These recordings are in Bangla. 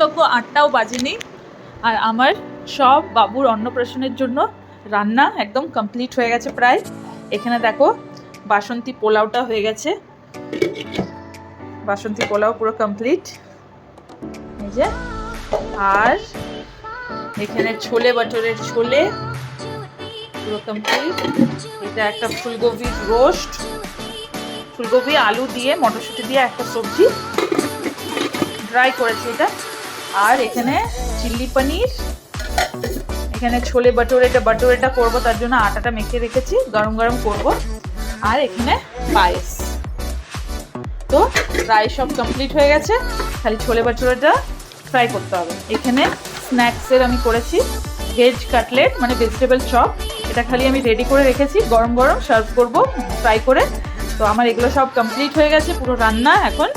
দেখো 8টাও বাজেনি, আর আমার সব বাবুর অন্নপ্রাশনের জন্য রান্না একদম কমপ্লিট হয়ে গেছে প্রায়। এখানে দেখো বাসন্তী পোলাওটা হয়ে গেছে, বাসন্তী পোলাও পুরো কমপ্লিট এই যে। আর এখানে ছোলে বাটরের ছোলে পুরো কমপ্লিট। এটা একটা ফুলকপির রোস্ট, ফুলকপি আলু দিয়ে মটরশুঁটি দিয়ে একটা সবজি ড্রাই করেছি এটা। আর এখানে চিল্লি পনির, এখানে ছোলে বাটোরেটা করবো, তার জন্য আটাটা মেখে রেখেছি, গরম গরম করব। আর এখানে পায়েস। তো প্রায় সব কমপ্লিট হয়ে গেছে, খালি ছোলে বাটোরেটা ফ্রাই করতে হবে। এখানে স্ন্যাক্সের আমি করেছি ভেজ কাটলেট, মানে ভেজিটেবল চপ। এটা খালি আমি রেডি করে রেখেছি, গরম গরম সার্ভ করব ফ্রাই করে। তো আমার এগুলো সব কমপ্লিট হয়ে গেছে পুরো রান্না এখন।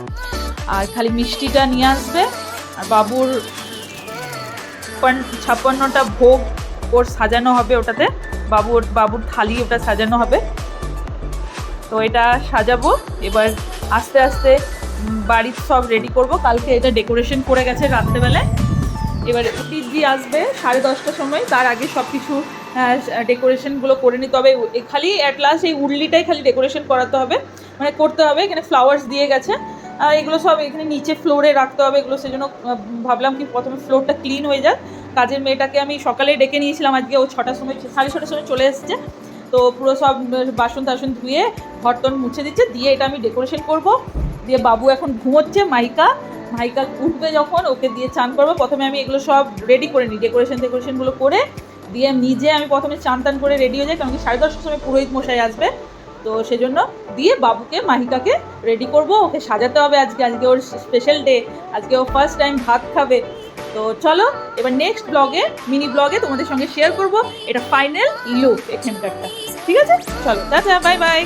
আর খালি মিষ্টিটা নিয়ে আসবে, আর বাবুর 56টা ভোগ ওর সাজানো হবে, ওটাতে বাবুর থালি ওটা সাজানো হবে। তো এটা সাজাবো এবার আস্তে আস্তে, বাড়ির সব রেডি করব। কালকে এটা ডেকোরেশন করে গেছে রাত্রেবেলায়। এবার দিদি আসবে 10:30টার সময়, তার আগে সব কিছু ডেকোরেশনগুলো করে নিতে হবে। খালি অ্যাট লাস্ট এই উর্লিটাই খালি ডেকোরেশন করাতে হবে, মানে করতে হবে। এখানে ফ্লাওয়ার্স দিয়ে গেছে, আর এগুলো সব এখানে নিচে ফ্লোরে রাখতে হবে এগুলো। সেজন্য ভাবলাম কি প্রথমে ফ্লোরটা ক্লিন হয়ে যাক। কাজের মেয়েটাকে আমি সকালেই ডেকে নিয়েছিলাম, আজকে ও 6টার সময় 6:30টার সময় চলে এসছে। তো পুরো সব বাসন টাসন ধুয়ে ঘরটন মুছে দিচ্ছে, দিয়ে এটা আমি ডেকোরেশন করব। দিয়ে বাবু এখন ঘুমোচ্ছে, মাইকা উঠবে যখন ওকে দিয়ে চান করবো। প্রথমে আমি এগুলো সব রেডি করে নিই, ডেকোরেশনগুলো করে দিয়ে নিজে আমি প্রথমে চান টান করে রেডি হয়ে যাই, কারণ কি 10:30টার সময় পুরোহিত মশাই আসবে। তো সেজন্য দিয়ে বাবুকে মাহিকাকে রেডি করব, ওকে সাজাতে হবে। আজকে ওর স্পেশাল ডে, আজকে ও ফার্স্ট টাইম ভাত খাবে। তো চলো এবার নেক্সট ব্লগে, মিনি ব্লগে তোমাদের সঙ্গে শেয়ার করব এটা ফাইনাল লুক এখানকারটা। ঠিক আছে, চলো টাটা, বাই বাই।